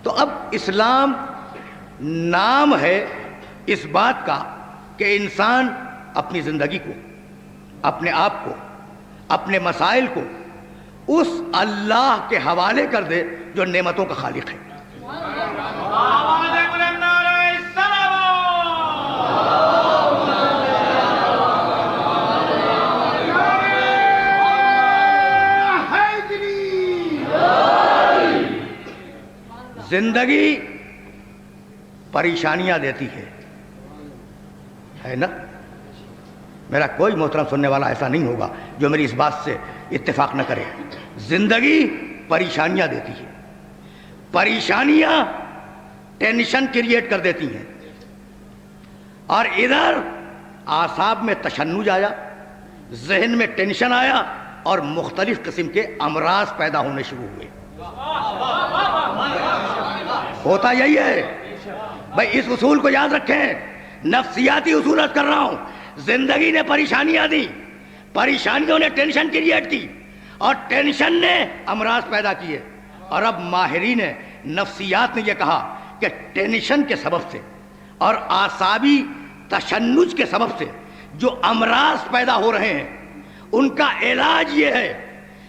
तो अब इस्लाम नाम है इस बात का कि इंसान अपनी ज़िंदगी को, अपने आप को, अपने मसाइल को उस अल्लाह के हवाले कर दे जो नेमतों का खालिक है। जिंदगी परेशानियां देती है ना। मेरा कोई मोहतरम सुनने वाला ऐसा नहीं होगा जो मेरी इस बात से इत्तेफाक न करे। जिंदगी परेशानियां देती है, परेशानियां टेंशन क्रिएट कर देती हैं, और इधर आसाब में तशन्नुज आया, जहन में टेंशन आया और मुख्तलिफ किस्म के अमराज पैदा होने शुरू हुए। होता यही है भाई। इस उसूल को याद रखें, नफ्सियाती उसूल अर्ज कर रहा हूं। जिंदगी ने परेशानियां दी, परेशानियों ने टेंशन क्रिएट की और टेंशन ने अमराज पैदा किए। और अब माहिरीन नफ्सियात ने यह कहा कि टेंशन के सबब से और आसाबी तशन्नुज के सबब से जो अमराज पैदा हो रहे हैं उनका इलाज ये है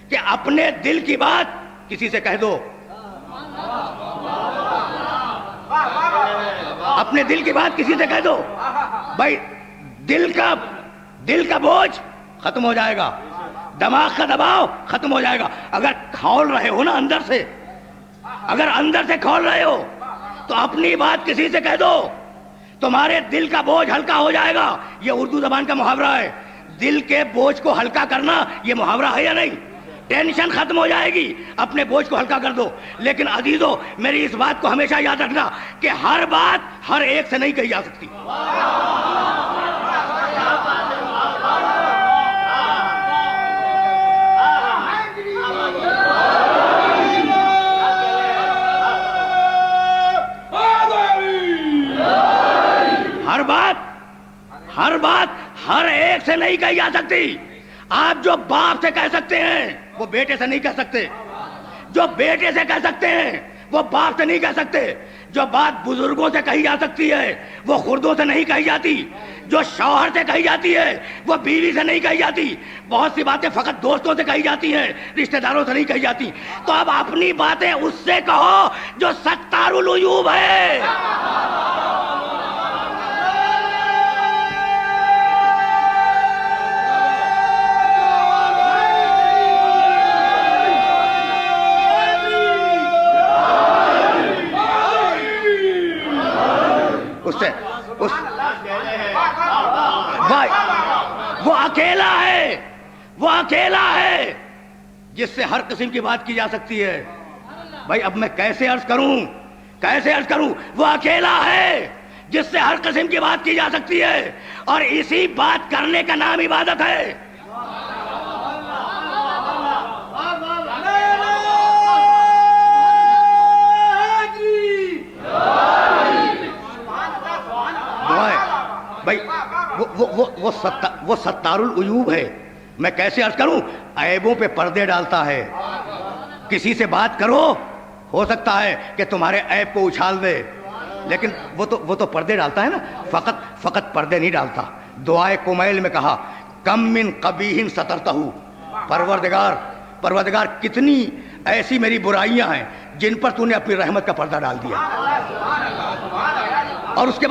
कि अपने दिल की बात किसी से कह दो, अपने दिल की बात किसी से कह दो भाई। दिल का बोझ खत्म हो जाएगा, दिमाग का दबाव खत्म हो जाएगा। अगर खौल रहे हो ना अंदर से, अगर अंदर से खौल रहे हो तो अपनी बात किसी से कह दो, तुम्हारे दिल का बोझ हल्का हो जाएगा। ये उर्दू जबान का मुहावरा है। दिल के बोझ को हल्का करना ये मुहावरा है या नहीं? टेंशन खत्म हो जाएगी, अपने बोझ को हल्का कर दो। लेकिन अजीजों, मेरी इस बात को हमेशा याद रखना कि हर बात हर एक से नहीं कही जा सकती। हर बात हर एक से नहीं कही जा सकती। आप जो बाप से कह सकते हैं वो बेटे से नहीं कह सकते, जो बेटे से कह सकते हैं वो बाप से नहीं कह सकते। जो बात बुजुर्गों से कही जा सकती है वो खुर्दों से नहीं कही जाती, जो शौहर से कही जाती है वो बीवी से नहीं कही जाती। बहुत सी बातें फकत दोस्तों से कही जाती हैं, रिश्तेदारों से नहीं कही जाती। तो अब अपनी बातें उससे कहो जो सत्तारुल उयूब है। उससे भाई वो अकेला है जिससे हर किस्म की बात की जा सकती है। भाई अब मैं कैसे अर्ज करूं? वो अकेला है जिससे हर किस्म की बात की जा सकती है, और इसी बात करने का नाम इबादत है। भाई वो सत्तारुल उयूब है। मैं कैसे अर्ज करूं? ऐबों पे पर्दे डालता है। किसी से बात करो, हो सकता है कि तुम्हारे ऐब को उछाल दे, लेकिन वो तो पर्दे डालता है ना, फकत पर्दे नहीं डालता। दुआए कुमैल में कहा, कम मिन कबीहिन सतरतहू। परवरदिगार कितनी ऐसी मेरी बुराइयां हैं जिन पर तूने अपनी रहमत का पर्दा डाल दिया। और उसके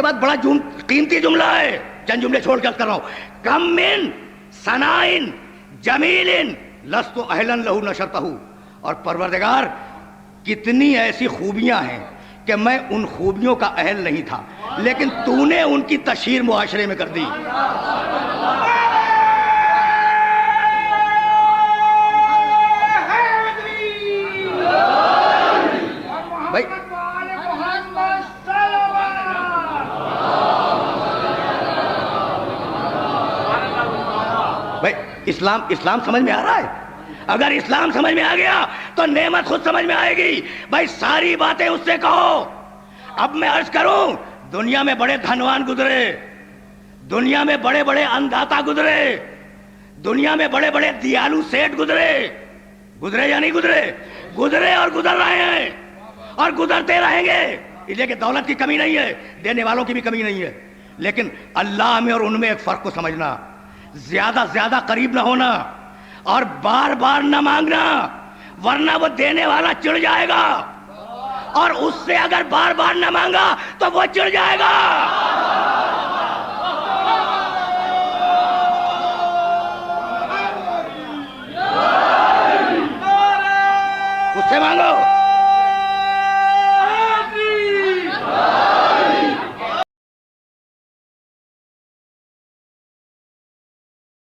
बाद बड़ा कीमती जुमला है, चंद जुमले छोड़ कर रहा हूं। कम मिन सनाइन जमीलिन लस्तु अहलन लहू नशरतहू। और परवरदिगार कितनी ऐसी खूबियां हैं कि मैं उन खूबियों का अहल नहीं था, लेकिन तूने उनकी तशहीर मुआशरे में कर दी। भाई इस्लाम समझ में आ रहा है? अगर इस्लाम समझ में आ गया तो नेमत खुद समझ में आएगी। भाई सारी बातें उससे कहो। अब मैं अर्ज करूं, दुनिया में बड़े धनवान गुजरे, दुनिया में बड़े बड़े अन्नदाता गुजरे, दुनिया में बड़े बड़े दयालु सेठ गुजरे या नहीं गुजरे? गुजरे और गुजर रहे हैं। और गुजरते रहेंगे। इसलिए कि दौलत की कमी नहीं है, देने वालों की भी कमी नहीं है, लेकिन अल्लाह में और उनमें एक फर्क को समझना, ज्यादा ज्यादा करीब ना होना और बार बार ना मांगना, वरना वो देने वाला चिढ़ जाएगा, और उससे अगर बार बार ना मांगा तो वो चिढ़ जाएगा। उससे मांगो।